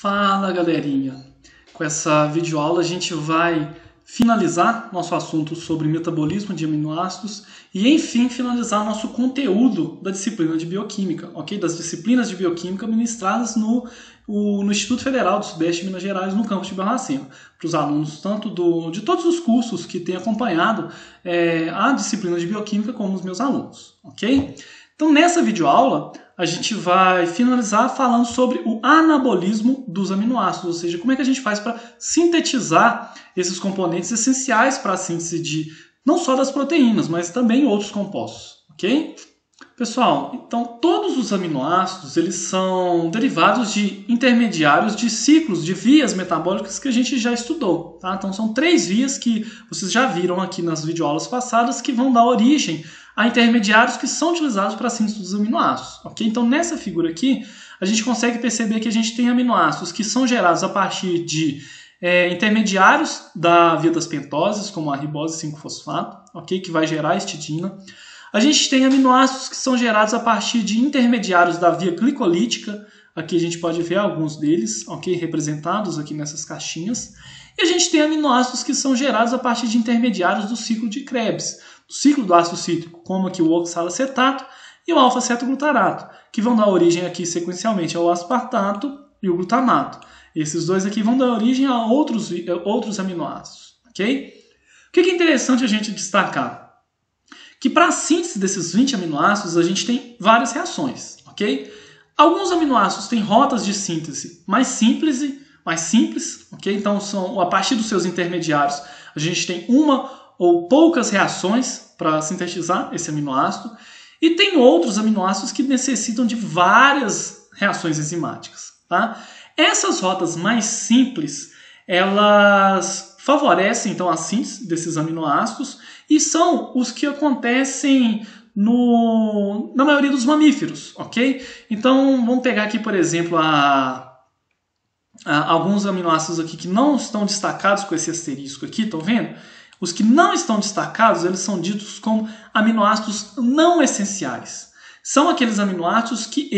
Fala, galerinha! Com essa videoaula a gente vai finalizar nosso assunto sobre metabolismo de aminoácidos e, enfim, finalizar nosso conteúdo da disciplina de bioquímica, ok? Das disciplinas de bioquímica ministradas no Instituto Federal do Sudeste de Minas Gerais, no campus de Barbacena, para os alunos tanto de todos os cursos que têm acompanhado a disciplina de bioquímica como os meus alunos, ok? Então, nessa videoaula, a gente vai finalizar falando sobre o anabolismo dos aminoácidos, ou seja, como é que a gente faz para sintetizar esses componentes essenciais para a síntese de não só das proteínas, mas também outros compostos, ok? Pessoal, então todos os aminoácidos eles são derivados de intermediários de ciclos de vias metabólicas que a gente já estudou, tá? Então são 3 vias que vocês já viram aqui nas videoaulas passadas que vão dar origem a intermediários que são utilizados para a síntese dos aminoácidos, ok? Então nessa figura aqui a gente consegue perceber que a gente tem aminoácidos que são gerados a partir de intermediários da via das pentoses, como a ribose 5-fosfato, ok? Que vai gerar a histidina. A gente tem aminoácidos que são gerados a partir de intermediários da via glicolítica. Aqui a gente pode ver alguns deles, ok? Representados aqui nessas caixinhas. E a gente tem aminoácidos que são gerados a partir de intermediários do ciclo de Krebs, do ciclo do ácido cítrico, como aqui o oxalacetato e o alfa-cetoglutarato, que vão dar origem aqui sequencialmente ao aspartato e o glutamato. Esses dois aqui vão dar origem a outros aminoácidos, ok? O que é interessante a gente destacar? Que para a síntese desses 20 aminoácidos a gente tem várias reações, ok? Alguns aminoácidos têm rotas de síntese mais simples, ok? Então a partir dos seus intermediários a gente tem uma ou poucas reações para sintetizar esse aminoácido e tem outros aminoácidos que necessitam de várias reações enzimáticas, tá? Essas rotas mais simples, elas favorecem então a síntese desses aminoácidos e são os que acontecem na maioria dos mamíferos, ok? Então, vamos pegar aqui, por exemplo, alguns aminoácidos aqui que não estão destacados com esse asterisco aqui, estão vendo? Os que não estão destacados, eles são ditos como aminoácidos não essenciais. São aqueles aminoácidos que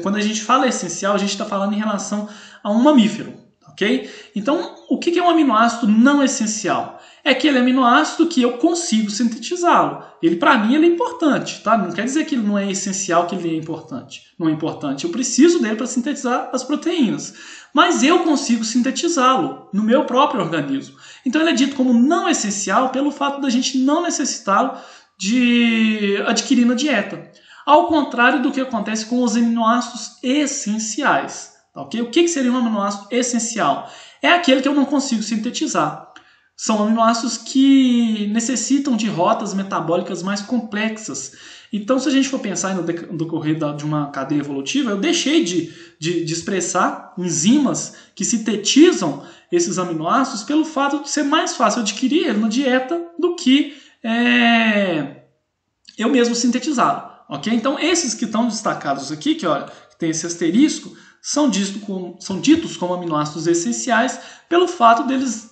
quando a gente fala essencial, a gente está falando em relação a um mamífero, ok? Então, o que é um aminoácido não essencial? É aquele aminoácido que eu consigo sintetizá-lo. Para mim, ele é importante, tá? Não quer dizer que ele não é essencial, que ele é importante. Não é importante. Eu preciso dele para sintetizar as proteínas. Mas eu consigo sintetizá-lo no meu próprio organismo. Então, ele é dito como não essencial pelo fato da gente não necessitá-lo de adquirir na dieta. Ao contrário do que acontece com os aminoácidos essenciais. Tá, okay? O que seria um aminoácido essencial? É aquele que eu não consigo sintetizar. São aminoácidos que necessitam de rotas metabólicas mais complexas. Então, se a gente for pensar no decorrer de uma cadeia evolutiva, eu deixei de expressar enzimas que sintetizam esses aminoácidos pelo fato de ser mais fácil adquirir ele na dieta do que eu mesmo sintetizá-lo. Okay? Então, esses que estão destacados aqui, que tem esse asterisco, são ditos como aminoácidos essenciais pelo fato deles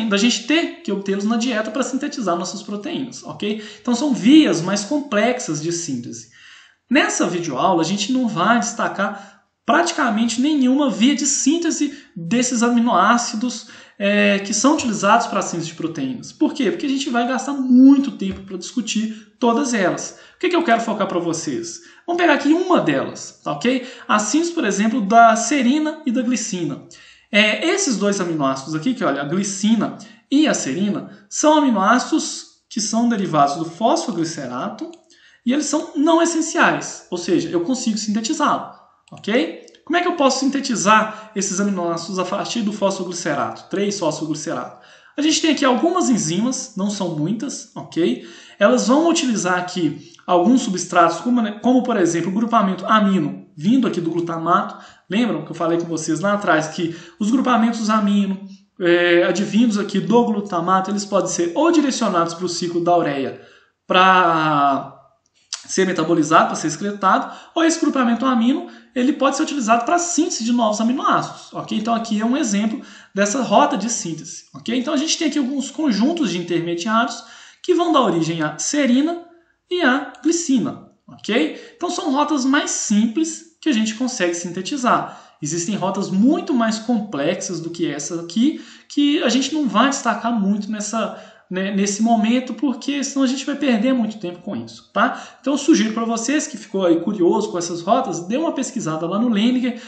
da gente ter que obtê-los na dieta para sintetizar nossas proteínas, ok? Então são vias mais complexas de síntese. Nessa videoaula a gente não vai destacar praticamente nenhuma via de síntese desses aminoácidos que são utilizados para a síntese de proteínas. Por quê? Porque a gente vai gastar muito tempo para discutir todas elas. O que eu quero focar para vocês? Vamos pegar aqui uma delas, tá, ok? A síntese, por exemplo, da serina e da glicina. Esses dois aminoácidos aqui, a glicina e a serina, são aminoácidos que são derivados do fosfoglicerato e eles são não essenciais, ou seja, eu consigo sintetizá-lo, ok? Como é que eu posso sintetizar esses aminoácidos a partir do fosfoglicerato, 3-fosfoglicerato? A gente tem aqui algumas enzimas, não são muitas, ok? Elas vão utilizar aqui alguns substratos, como por exemplo o grupamento amino, vindo aqui do glutamato. Lembram que eu falei com vocês lá atrás que os grupamentos amino advindos aqui do glutamato, eles podem ser ou direcionados para o ciclo da ureia para ser metabolizado, para ser excretado, ou esse grupamento amino ele pode ser utilizado para a síntese de novos aminoácidos. Okay? Então aqui é um exemplo dessa rota de síntese. Okay? Então a gente tem aqui alguns conjuntos de intermediários que vão dar origem à serina e à glicina. Okay? Então são rotas mais simples que a gente consegue sintetizar. Existem rotas muito mais complexas do que essa aqui, que a gente não vai destacar muito nesse momento, porque senão a gente vai perder muito tempo com isso, tá? Então eu sugiro para vocês que ficou aí curioso com essas rotas, dê uma pesquisada lá no Lehninger,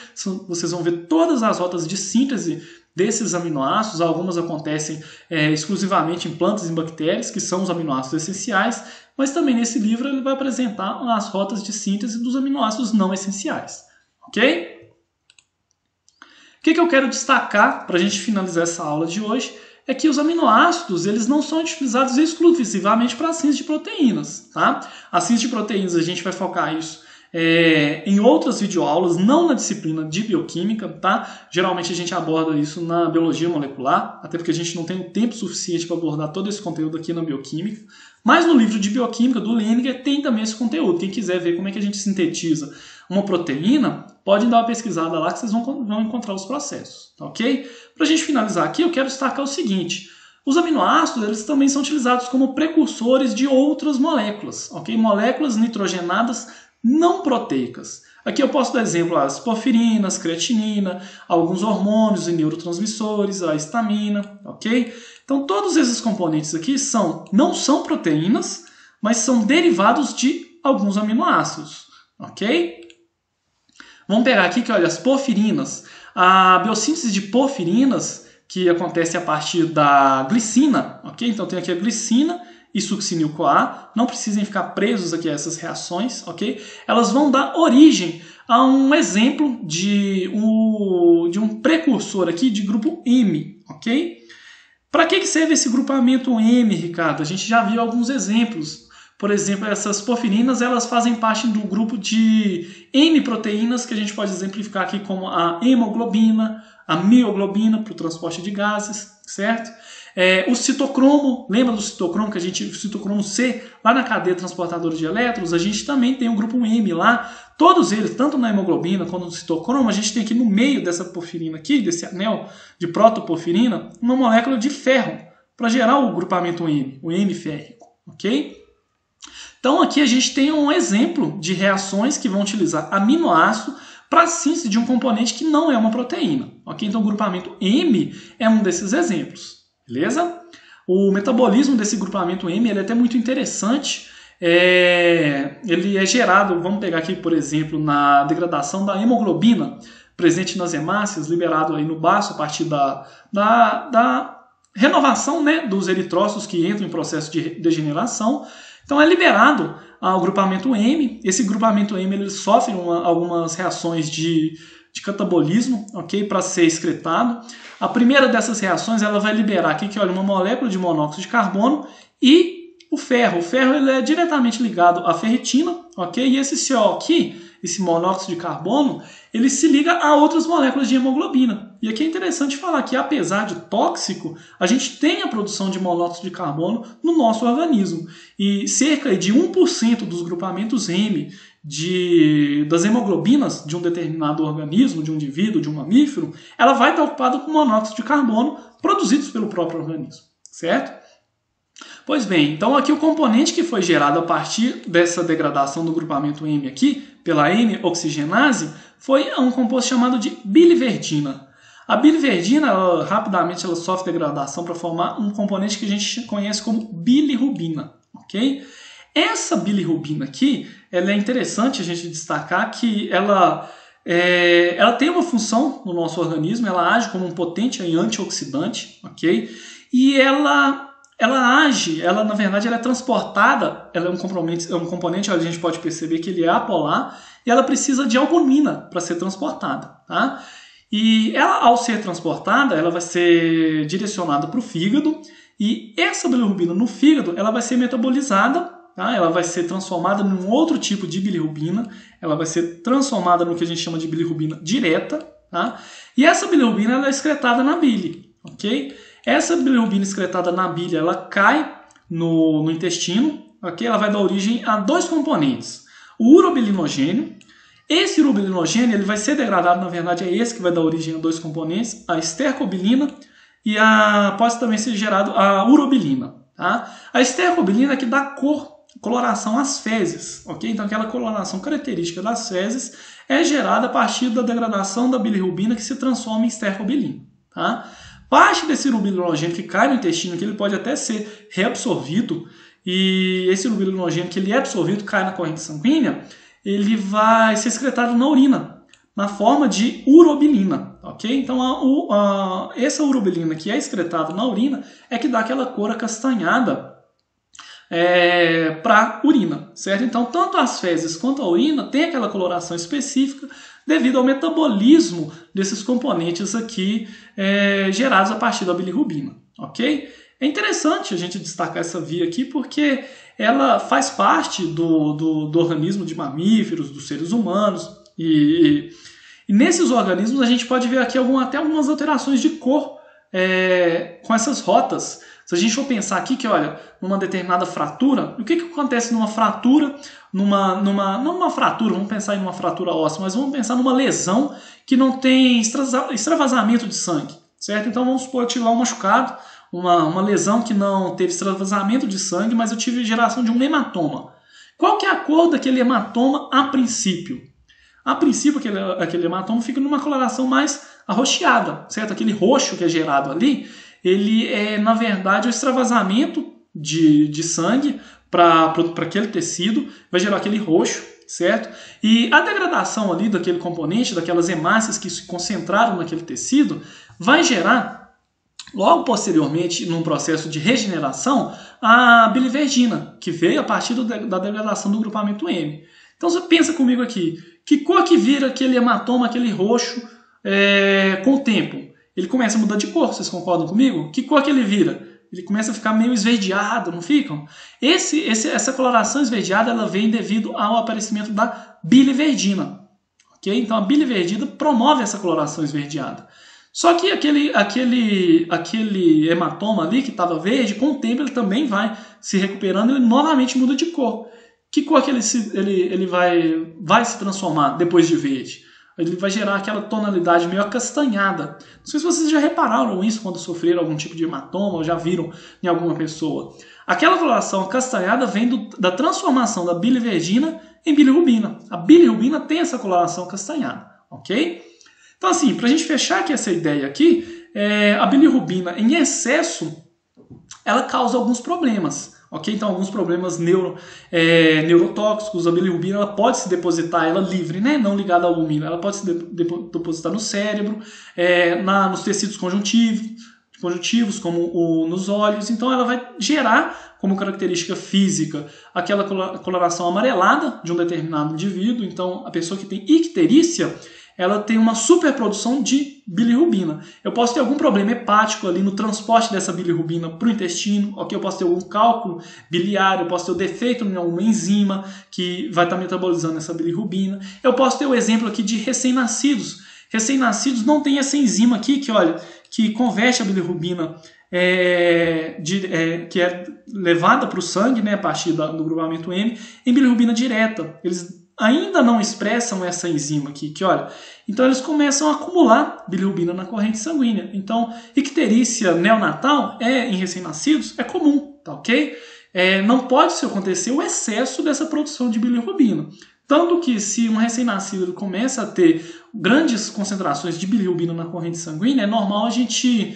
vocês vão ver todas as rotas de síntese desses aminoácidos. Algumas acontecem exclusivamente em plantas e em bactérias, que são os aminoácidos essenciais, mas também nesse livro ele vai apresentar as rotas de síntese dos aminoácidos não essenciais, ok? O que eu quero destacar para a gente finalizar essa aula de hoje é que os aminoácidos eles não são utilizados exclusivamente para a síntese de proteínas, tá? A síntese de proteínas a gente vai focar isso em outras videoaulas, não na disciplina de bioquímica, tá? Geralmente a gente aborda isso na biologia molecular, até porque a gente não tem o tempo suficiente para abordar todo esse conteúdo aqui na bioquímica. Mas no livro de bioquímica do Lehninger tem também esse conteúdo. Quem quiser ver como é que a gente sintetiza uma proteína, pode dar uma pesquisada lá que vocês vão encontrar os processos, tá ok? Para a gente finalizar aqui, eu quero destacar o seguinte: os aminoácidos eles também são utilizados como precursores de outras moléculas, ok? Moléculas nitrogenadas não proteicas. Aqui eu posso dar exemplo as porfirinas, creatinina, alguns hormônios e neurotransmissores, a histamina, ok? Então todos esses componentes aqui não são proteínas, mas são derivados de alguns aminoácidos, ok? Vamos pegar aqui que, olha, as porfirinas. A biossíntese de porfirinas, que acontece a partir da glicina, ok? Então tem aqui a glicina e succinil-CoA, não precisem ficar presos aqui a essas reações, ok? Elas vão dar origem a um exemplo de um precursor aqui de grupo M, ok? Para que serve esse grupamento M, Ricardo? A gente já viu alguns exemplos. Por exemplo, essas porfirinas elas fazem parte do grupo de M proteínas, que a gente pode exemplificar aqui como a hemoglobina, a mioglobina para o transporte de gases, certo? O citocromo, lembra do citocromo que o citocromo C, lá na cadeia transportadora de elétrons, a gente também tem o grupo M lá. Todos eles, tanto na hemoglobina quanto no citocromo, a gente tem aqui no meio dessa porfirina aqui, desse anel de protoporfirina, uma molécula de ferro para gerar o grupamento M, o M férrico, ok? Então aqui a gente tem um exemplo de reações que vão utilizar aminoácido para a síntese de um componente que não é uma proteína, ok? Então o grupamento M é um desses exemplos. Beleza? O metabolismo desse grupamento M ele é até muito interessante. Ele é gerado, vamos pegar aqui, por exemplo, na degradação da hemoglobina presente nas hemácias, liberado aí no baço a partir da renovação, né, dos eritrócitos que entram em processo de degeneração. Então é liberado o grupamento M. Esse grupamento M ele sofre algumas reações de catabolismo, ok, para ser excretado. A primeira dessas reações ela vai liberar aqui que, olha, uma molécula de monóxido de carbono e o ferro. O ferro ele é diretamente ligado à ferritina, ok? E esse CO aqui, esse monóxido de carbono, ele se liga a outras moléculas de hemoglobina. E aqui é interessante falar que, apesar de tóxico, a gente tem a produção de monóxido de carbono no nosso organismo. E cerca de 1% dos grupamentos M das hemoglobinas de um determinado organismo, de um indivíduo, de um mamífero, ela vai estar ocupada com monóxido de carbono produzidos pelo próprio organismo, certo? Pois bem, então aqui o componente que foi gerado a partir dessa degradação do grupamento M aqui, pela M-oxigenase, foi um composto chamado de biliverdina. A biliverdina, rapidamente, ela sofre degradação para formar um componente que a gente conhece como bilirrubina, ok? Essa bilirrubina aqui, ela é interessante a gente destacar que ela tem uma função no nosso organismo, ela age como um potente antioxidante, ok? E ela age, na verdade, ela é transportada, ela é um componente, a gente pode perceber que ele é apolar, e ela precisa de albumina para ser transportada, tá? E ela, ao ser transportada, ela vai ser direcionada para o fígado, e essa bilirrubina no fígado, ela vai ser metabolizada, tá? Ela vai ser transformada num outro tipo de bilirrubina, ela vai ser transformada no que a gente chama de bilirrubina direta, tá? E essa bilirrubina ela é excretada na bile, ok? Essa bilirrubina excretada na bile, ela cai no intestino, ok? Ela vai dar origem a dois componentes. O urobilinogênio. Esse urobilinogênio ele vai ser degradado, na verdade é esse que vai dar origem a dois componentes, a estercobilina e pode também ser gerado a urobilina. Tá? A estercobilina é que dá coloração às fezes, ok? Então aquela coloração característica das fezes é gerada a partir da degradação da bilirrubina que se transforma em estercobilina. Tá? Parte desse urobilinogênio que cai no intestino, que ele pode até ser reabsorvido, e esse urobilinogênio que ele é absorvido, cai na corrente sanguínea, ele vai ser excretado na urina, na forma de urobilina, ok? Então essa urobilina que é excretada na urina é que dá aquela cor acastanhada para a urina, certo? Então tanto as fezes quanto a urina tem aquela coloração específica devido ao metabolismo desses componentes aqui gerados a partir da bilirrubina, ok? É interessante a gente destacar essa via aqui porque ela faz parte do organismo de mamíferos, dos seres humanos, e nesses organismos a gente pode ver aqui até algumas alterações de cor com essas rotas. Se a gente for pensar aqui que, olha, numa determinada fratura, o que acontece numa fratura, não uma fratura, vamos pensar em uma fratura óssea, mas vamos pensar numa lesão que não tem extravasamento de sangue, certo? Então vamos supor, eu tive lá um machucado, uma lesão que não teve extravasamento de sangue, mas eu tive geração de um hematoma. Qual que é a cor daquele hematoma a princípio? A princípio, aquele hematoma fica numa coloração mais arroxeada, certo? Aquele roxo que é gerado ali, ele é, na verdade, o extravasamento de sangue para aquele tecido, vai gerar aquele roxo, certo? E a degradação ali daquele componente, daquelas hemácias que se concentraram naquele tecido, vai gerar, logo posteriormente, num processo de regeneração, a biliverdina, que veio a partir da degradação do grupamento M. Então você pensa comigo aqui, que cor que vira aquele hematoma, aquele roxo, com o tempo? Ele começa a mudar de cor, vocês concordam comigo? Que cor que ele vira? Ele começa a ficar meio esverdeado, não ficam? Essa coloração esverdeada ela vem devido ao aparecimento da biliverdina. Okay? Então a biliverdina promove essa coloração esverdeada. Só que aquele hematoma ali que estava verde, com o tempo ele também vai se recuperando, ele novamente muda de cor. Que cor que ele vai se transformar depois de verde? Ele vai gerar aquela tonalidade meio acastanhada. Não sei se vocês já repararam isso quando sofreram algum tipo de hematoma ou já viram em alguma pessoa. Aquela coloração acastanhada vem da transformação da biliverdina em bilirrubina. A bilirrubina tem essa coloração acastanhada, ok? Então assim, para a gente fechar aqui essa ideia aqui, a bilirrubina em excesso, ela causa alguns problemas. Okay? Então, alguns problemas neurotóxicos, a bilirrubina ela pode se depositar ela livre, né? Não ligada ao umino, ela pode se depositar no cérebro, nos tecidos conjuntivos, como nos olhos. Então, ela vai gerar como característica física aquela coloração amarelada de um determinado indivíduo. Então, a pessoa que tem icterícia, ela tem uma superprodução de bilirrubina. Eu posso ter algum problema hepático ali no transporte dessa bilirrubina para o intestino, ok? Eu posso ter algum cálculo biliar, eu posso ter o defeito em alguma enzima que vai estar metabolizando essa bilirrubina. Eu posso ter o exemplo aqui de recém-nascidos. Recém-nascidos não tem essa enzima aqui que converte a bilirrubina que é levada para o sangue, né, a partir do grupamento M, em bilirrubina direta. Eles ainda não expressam essa enzima aqui, então eles começam a acumular bilirrubina na corrente sanguínea. Então, icterícia neonatal em recém-nascidos é comum, tá ok? Não pode acontecer o excesso dessa produção de bilirrubina. Tanto que se um recém-nascido começa a ter grandes concentrações de bilirrubina na corrente sanguínea, é normal a gente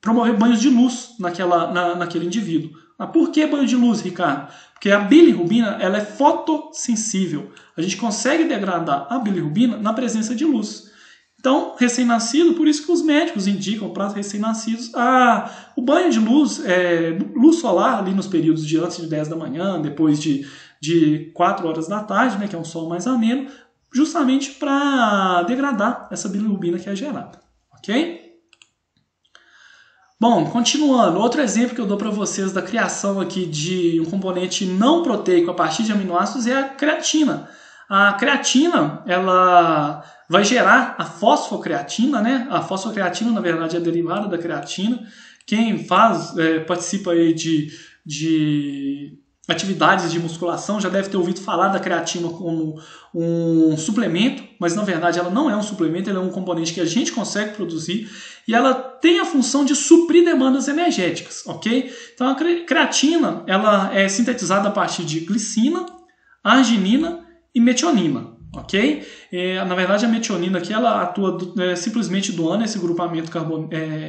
promover banhos de luz naquele indivíduo. Mas por que banho de luz, Ricardo? Porque a bilirrubina ela é fotossensível. A gente consegue degradar a bilirrubina na presença de luz. Então, recém-nascido, por isso que os médicos indicam para recém-nascidos o banho de luz, luz solar ali nos períodos de antes de 10 da manhã, depois de 4 horas da tarde, né, que é um sol mais ameno, justamente para degradar essa bilirrubina que é gerada. Ok? Bom, continuando, outro exemplo que eu dou para vocês da criação aqui de um componente não proteico a partir de aminoácidos é a creatina. A creatina, ela vai gerar a fosfocreatina, né? A fosfocreatina, na verdade, é derivada da creatina. Quem participa aí de atividades de musculação já deve ter ouvido falar da creatina como um suplemento, mas na verdade ela não é um suplemento, ela é um componente que a gente consegue produzir e ela tem a função de suprir demandas energéticas, ok? Então a creatina ela é sintetizada a partir de glicina, arginina e metionina, ok? Na verdade, a metionina aqui, ela atua simplesmente doando esse grupamento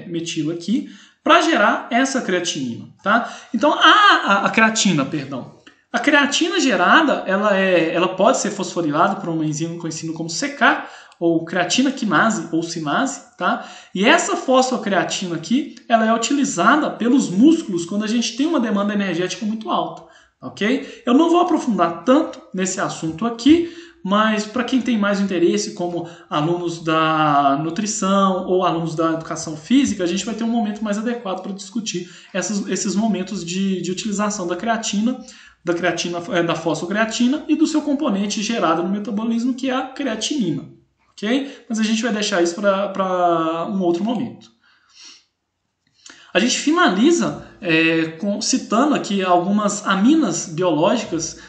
metilo aqui para gerar essa creatinina, tá? Então, a creatina, perdão. A creatina gerada, ela pode ser fosforilada por uma enzima conhecida como CK, ou creatina quinase, ou sinase, tá? E essa fosfocreatina aqui, ela é utilizada pelos músculos quando a gente tem uma demanda energética muito alta, ok? Eu não vou aprofundar tanto nesse assunto aqui, mas para quem tem mais interesse, como alunos da nutrição ou alunos da educação física, a gente vai ter um momento mais adequado para discutir esses momentos de utilização da creatina, da fosfocreatina e do seu componente gerado no metabolismo, que é a creatinina. Okay? Mas a gente vai deixar isso para um outro momento. A gente finaliza citando aqui algumas aminas biológicas,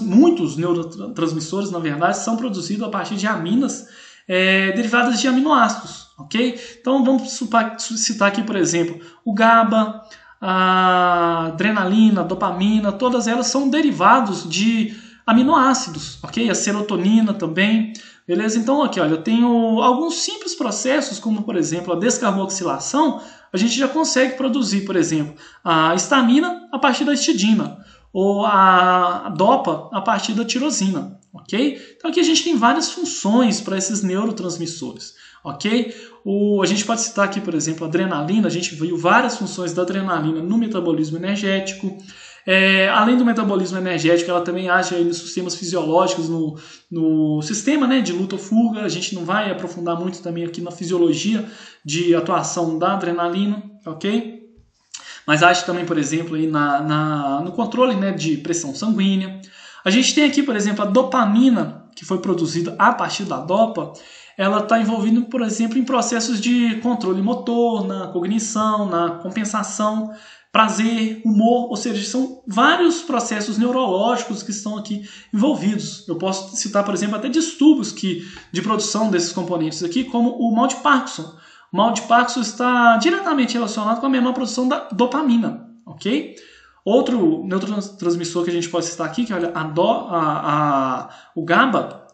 muitos neurotransmissores, na verdade, são produzidos a partir de aminas derivadas de aminoácidos. Okay? Então vamos citar aqui, por exemplo, o GABA, a adrenalina, a dopamina, todas elas são derivados de aminoácidos, ok? A serotonina também, beleza? Então aqui, olha, eu tenho alguns simples processos, como por exemplo a descarboxilação, a gente já consegue produzir, por exemplo, a histamina a partir da histidina, ou a dopa a partir da tirosina, ok? Então aqui a gente tem várias funções para esses neurotransmissores, ok? A gente pode citar aqui, por exemplo, a adrenalina. A gente viu várias funções da adrenalina no metabolismo energético. Além do metabolismo energético, ela também age aí nos sistemas fisiológicos, no sistema, né, de luta ou fuga. A gente não vai aprofundar muito também aqui na fisiologia de atuação da adrenalina, ok? Mas age também, por exemplo, aí no controle, né, de pressão sanguínea. A gente tem aqui, por exemplo, a dopamina, que foi produzida a partir da dopa. Ela está envolvida, por exemplo, em processos de controle motor, na cognição, na compensação, prazer, humor, ou seja, são vários processos neurológicos que estão aqui envolvidos. Eu posso citar, por exemplo, até distúrbios de produção desses componentes aqui, como o mal de Parkinson. O mal de Parkinson está diretamente relacionado com a menor produção da dopamina, ok? Outro neurotransmissor que a gente pode citar aqui, que olha, o GABA.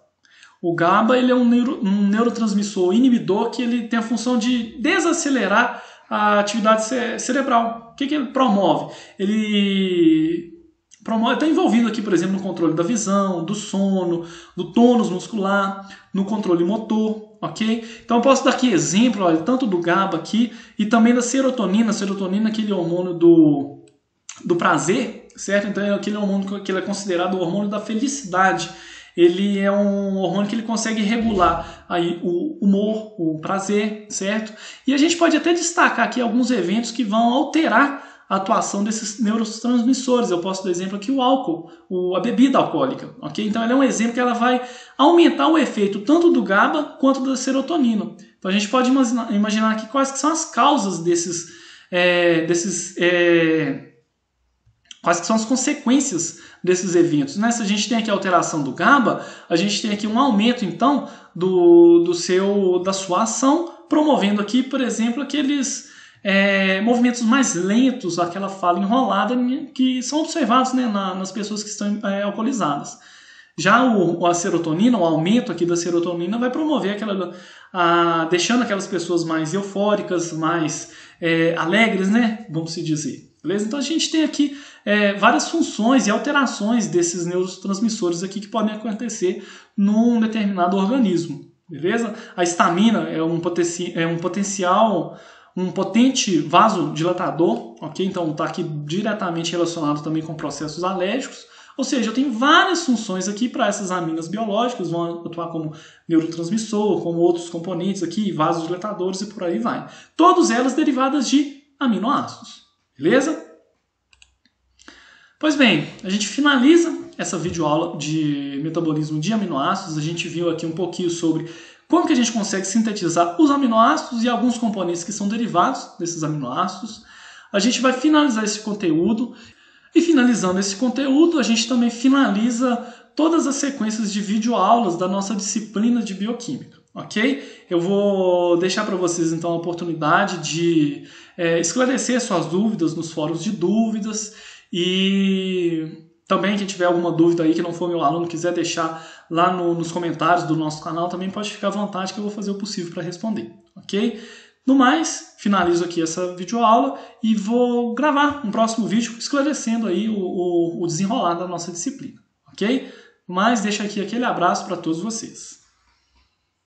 O GABA ele é um neurotransmissor inibidor que ele tem a função de desacelerar a atividade cerebral. O que ele promove? Ele está envolvido aqui, por exemplo, no controle da visão, do sono, do tônus muscular, no controle motor, ok? Então eu posso dar aqui exemplo, olha, tanto do GABA aqui e também da serotonina. A serotonina é aquele hormônio do prazer, certo? Então é aquele hormônio que ele é considerado o hormônio da felicidade. Ele é um hormônio que ele consegue regular aí o humor, o prazer, certo? E a gente pode até destacar aqui alguns eventos que vão alterar a atuação desses neurotransmissores. Eu posso dar exemplo aqui o álcool, a bebida alcoólica, ok? Então ela é um exemplo que ela vai aumentar o efeito tanto do GABA quanto da serotonina. Então a gente pode imaginar aqui quais que são as causas quais que são as consequências desses eventos, né? Se a gente tem aqui a alteração do GABA, a gente tem aqui um aumento, então, da sua ação, promovendo aqui, por exemplo, aqueles movimentos mais lentos, aquela fala enrolada que são observados, né, nas pessoas que estão alcoolizadas. Já a serotonina, o aumento aqui da serotonina vai promover deixando aquelas pessoas mais eufóricas, mais alegres, né, vamos se dizer. Beleza? Então a gente tem aqui várias funções e alterações desses neurotransmissores aqui que podem acontecer num determinado organismo. Beleza? A histamina é um potente vasodilatador, ok? Então está aqui diretamente relacionado também com processos alérgicos. Ou seja, eu tenho várias funções aqui para essas aminas biológicas, vão atuar como neurotransmissor, como outros componentes aqui, vasodilatadores e por aí vai. Todas elas derivadas de aminoácidos. Beleza? Pois bem, a gente finaliza essa videoaula de metabolismo de aminoácidos. A gente viu aqui um pouquinho sobre como que a gente consegue sintetizar os aminoácidos e alguns componentes que são derivados desses aminoácidos. A gente vai finalizar esse conteúdo. E finalizando esse conteúdo, a gente também finaliza todas as sequências de videoaulas da nossa disciplina de bioquímica, ok? Eu vou deixar para vocês então a oportunidade de esclarecer suas dúvidas nos fóruns de dúvidas e também quem tiver alguma dúvida aí que não for meu aluno quiser deixar lá nos comentários do nosso canal, também pode ficar à vontade que eu vou fazer o possível para responder, ok? No mais, finalizo aqui essa videoaula e vou gravar um próximo vídeo esclarecendo aí o desenrolar da nossa disciplina, ok? Mas deixo aqui aquele abraço para todos vocês.